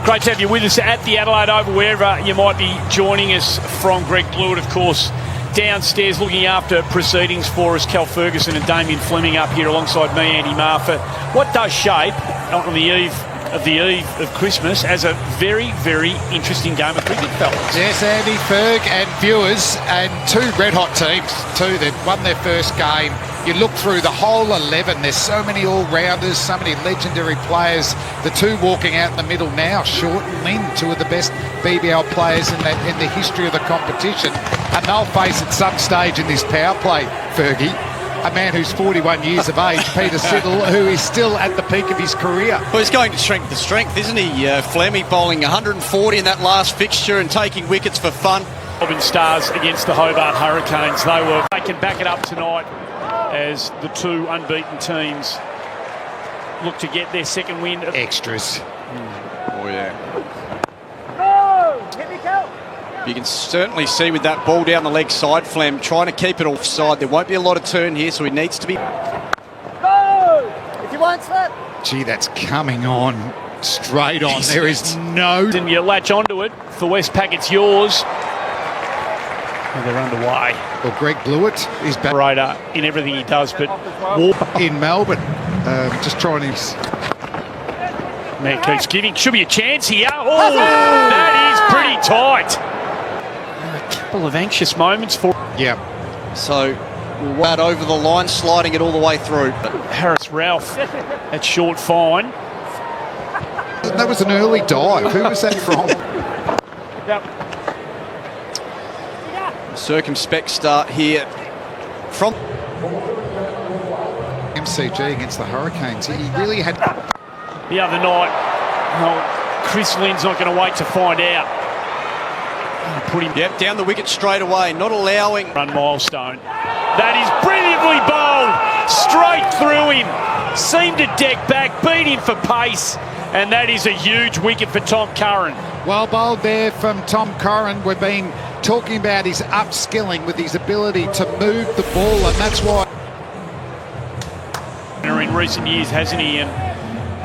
Great to have you with us at the Adelaide Oval, wherever you might be joining us from. Greg Blewett, of course, downstairs looking after proceedings for us. Cal Ferguson and Damien Fleming up here alongside me, Andy Marfa. What does shape on the eve of Christmas as a very, very interesting game of cricket, fellas. Yes, Andy, Ferg and viewers, and two red-hot teams too. They've won their first game. You look through the whole 11, there's so many all-rounders, so many legendary players. The two walking out in the middle now, Short and Lynn, two of the best BBL players in the history of the competition. And they'll face at some stage in this power play, Fergie, a man who's 41 years of age, Peter Siddle, who is still at the peak of his career. Well, he's going to strength to strength, isn't he? Fleming bowling 140 in that last fixture and taking wickets for fun. Melbourne Stars against the Hobart Hurricanes. They can back it up tonight as the two unbeaten teams look to get their second win. Extras. Oh, yeah. You can certainly see with that ball down the leg side, Flem trying to keep it offside. There won't be a lot of turn here, so he needs to be... If you want slip. Gee, that's coming on straight on. There is no... And you latch onto it. For Westpac, it's yours. And they're underway. Well, Greg Blewett is back Radar in everything he does, but in Melbourne. Just trying to... Man keeps giving. Should be a chance here. Oh, that is pretty tight. A couple of anxious moments for... Yeah. So, out over the line, sliding it all the way through. Harris Ralph at short fine. That was an early dive. Who was that from? Circumspect start here from... MCG against the Hurricanes. He really had... The other night, well, Chris Lynn's not going to wait to find out. Put him down the wicket straight away, not allowing... Run milestone. That is brilliantly bowled. Straight through him. Seemed to deck back, beat him for pace. And that is a huge wicket for Tom Curran. Well bowled there from Tom Curran. We've been talking about his upskilling with his ability to move the ball, and that's why... In recent years, hasn't he? And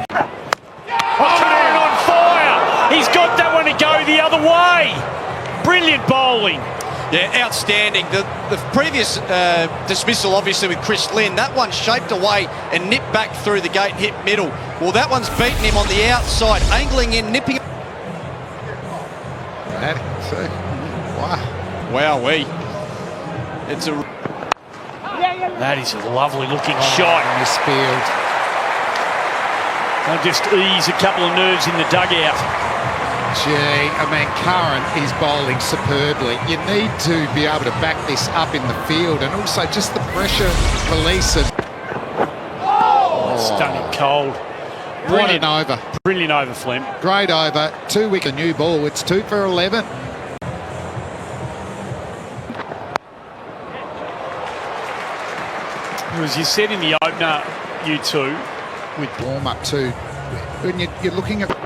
Curran on fire. He's got that one to go the other way. Brilliant bowling. Yeah, outstanding. The previous dismissal, obviously, with Chris Lynn, that one shaped away and nipped back through the gate, hit middle. Well, that one's beaten him on the outside, angling in, nipping... Wow. Wowee. It's a... That is a lovely looking shot. In this field. They'll just ease a couple of nerves in the dugout. Gee, I mean, Curran is bowling superbly. You need to be able to back this up in the field, and also just the pressure release of... Stunning cold. Brilliant over. Brilliant over, Flem. Great over. 2 wicket, new ball. It's 2 for 11. As you said in the opener, you two, with warm up too. When you're looking at... Yeah,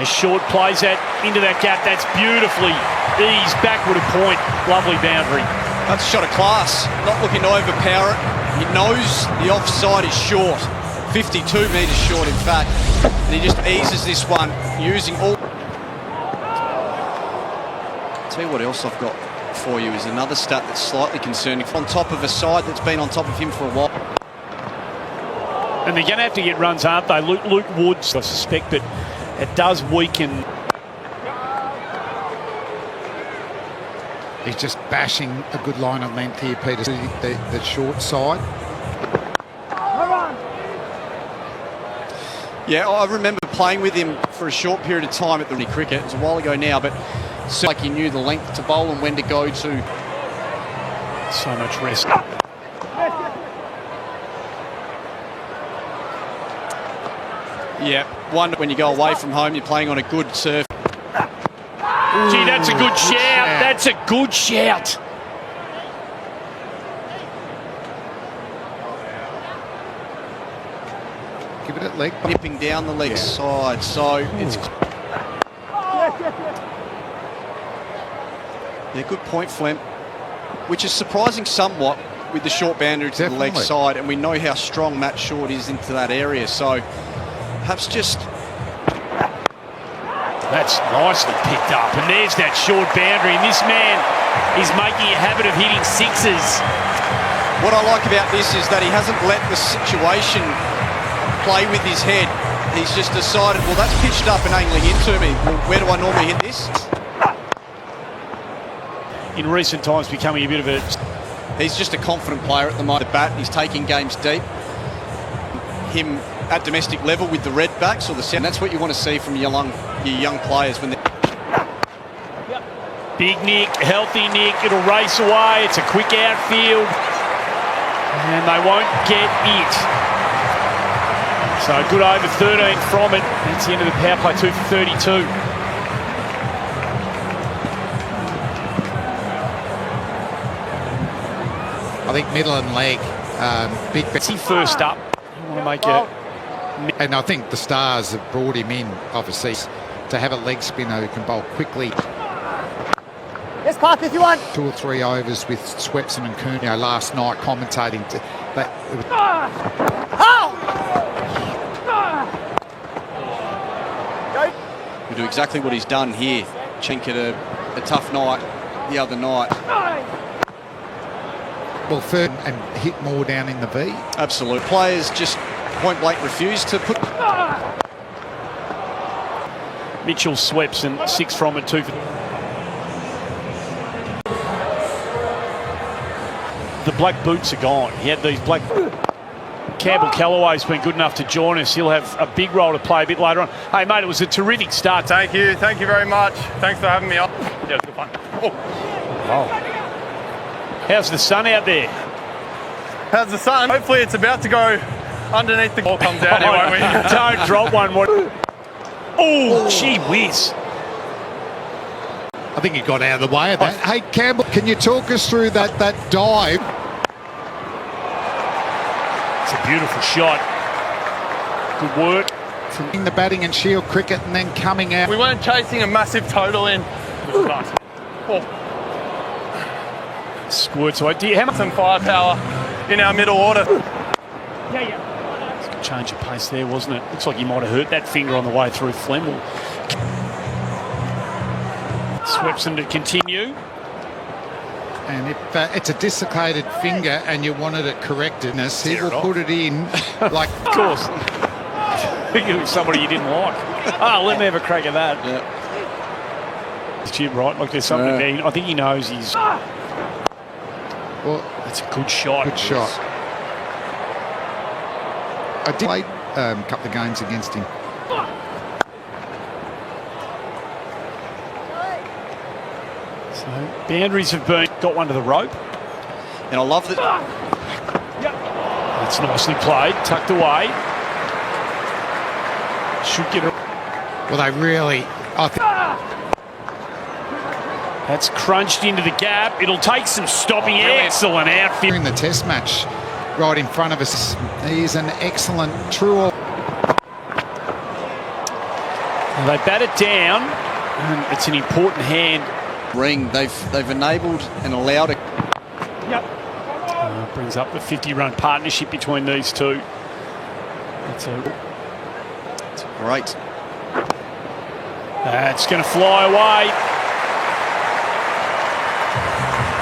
Short plays that into that gap. That's beautifully eased backward a point. Lovely boundary. That's a shot of class. Not looking to overpower it. He knows the offside is short. 52 metres short, in fact. And he just eases this one using all... I'll tell you what else I've got for you is another stat that's slightly concerning. On top of a side that's been on top of him for a while. And they're going to have to get runs, aren't they? Luke Woods, I suspect, but it does weaken. He's just bashing a good line of length here, Peter. The short side. Yeah, I remember playing with him for a short period of time at the cricket. It was a while ago now, but it's like he knew the length to bowl and when to go to. So much rest. Yeah, one when you go away from home, you're playing on a good surf. Gee, that's a good shout. That's a good shout. Give it at leg. Nipping down the leg side, so it's... Yeah, good point, Flem. Which is surprising somewhat with the short boundary to the leg side, and we know how strong Matt Short is into that area, so perhaps just That's nicely picked up. And there's that short boundary. And this man is making a habit of hitting sixes. What I like about this is that he hasn't let the situation play with his head. He's just decided, well, that's pitched up and angling into me. Well, where do I normally hit this? In recent times, becoming a bit of a... He's just a confident player at the moment. The bat, he's taking games deep. Him at domestic level with the red backs or the centre. That's what you want to see from your young players when they're... Big Nick, healthy Nick, it'll race away. It's a quick outfield. And they won't get it. So a good over 13 from it. That's the end of the power play, 2 for 32. I think middle and leg, big. He first up. You want to make it. And I think the Stars have brought him in, obviously, to have a leg spinner who can bowl quickly. Yes, Park, if you want. 2 or 3 overs with Swepson and Coon, last night commentating. We do exactly what he's done here. Chink at a tough night the other night. Well, third and hit more down in the V. Absolute. Players just point blank refuse to put... Mitchell sweeps and 6 from it, 2 for... The black boots are gone. He had these black... Campbell Callaway's been good enough to join us. He'll have a big role to play a bit later on. Hey, mate, it was a terrific start. Thank you very much. Thanks for having me on. Yeah, it was good fun. How's the sun out there? How's the sun? Hopefully it's about to go underneath the ball comes out here, won't we? Don't drop one. Oh, gee whiz. I think he got out of the way of that. Hey, Campbell, can you talk us through that dive? It's a beautiful shot. Good work. From the batting and shield cricket and then coming out. We weren't chasing a massive total in. It was nice. Squirts away. How much? Some firepower in our middle order. Yeah. It's a good change of pace there, wasn't it? Looks like he might have hurt that finger on the way through Flemel. Swepson to continue. And if it's a dislocated finger and you wanted it correctedness, he will put it in like... Of course. Somebody you didn't like. Let me have a crack at that. Yeah. It's Jim, right? Like there's something there. I think he knows he's... Well, that's a good shot. Good shot. I did play a couple of games against him. So boundaries have got one to the rope. And I love that. That's nicely played, tucked away. Should get it. Well, they really... That's crunched into the gap. It'll take some stopping. Excellent outfield. In the test match, right in front of us, he is an excellent true. They bat it down, and it's an important hand. Ring. They've enabled and allowed it. Brings up the 50-run partnership between these two. It's great. That's going to fly away.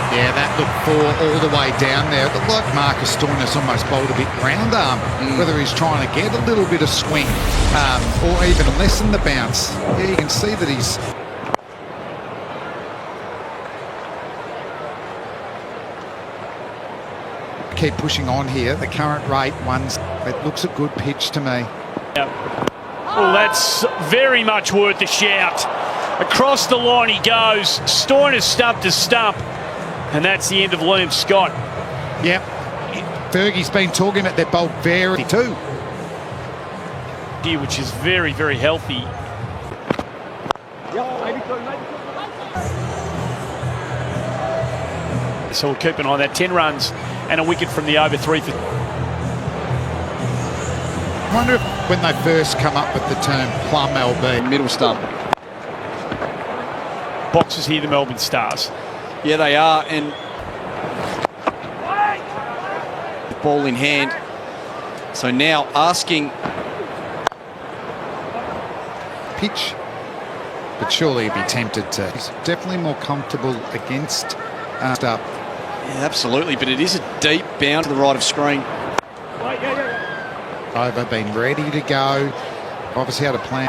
Yeah, that looked all the way down there. It looked like Marcus Stoinis almost bowled a bit round arm, whether he's trying to get a little bit of swing or even lessen the bounce. Yeah, you can see that he's... Keep pushing on here. The current rate it looks a good pitch to me. Yep. Well, that's very much worth a shout. Across the line he goes. Stoinis stump to stump. And that's the end of Liam Scott. Yep. Fergie's been talking about their bowl very too. Which is very, very healthy. So we'll keep an eye on that. 10 runs and a wicket from the over 3 for... I wonder if when they first come up with the term plum LB. Middle stump. Boxers here, the Melbourne Stars. Yeah, they are. And ball in hand. So now asking... Pitch. but surely he'd be tempted to. He's definitely more comfortable against up. Yeah, absolutely, but it is a deep bound to the right of screen. Over, been ready to go. Obviously had a plan.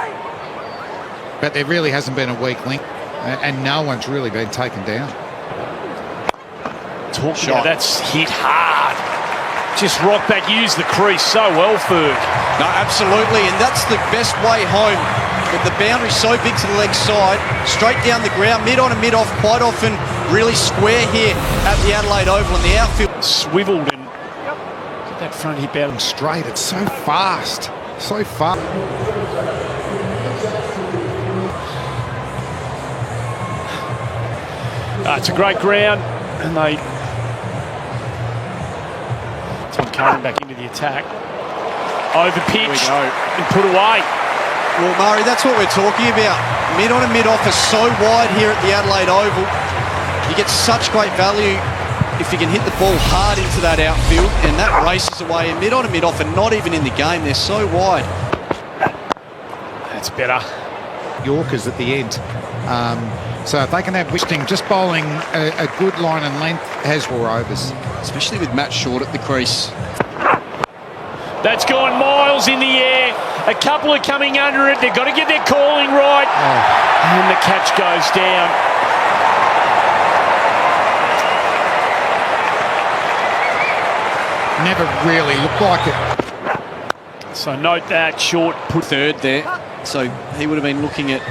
But there really hasn't been a weak link, and no one's really been taken down. Talking about that's hit hard. Just rock back, use the crease so well, Ferg. No, absolutely, and that's the best way home. With the boundary so big to the leg side, straight down the ground, mid on and mid off, quite often really square here at the Adelaide Oval in the outfield. Swiveled and got that front hip out. Straight, it's so fast, so fast. It's a great ground, and they. Tom Curran back into the attack. Over pitch and put away. Well, Murray, that's what we're talking about. Mid on and mid off are so wide here at the Adelaide Oval. You get such great value if you can hit the ball hard into that outfield, and that races away. And mid on and mid off are not even in the game. They're so wide. That's better. Yorkers at the end. So if they can have Wisting just bowling a good line and length, has more overs. Especially with Matt Short at the crease. That's gone miles in the air. A couple are coming under it. They've got to get their calling right. And the catch goes down. Never really looked like it. So note that Short put Third there. So he would have been looking at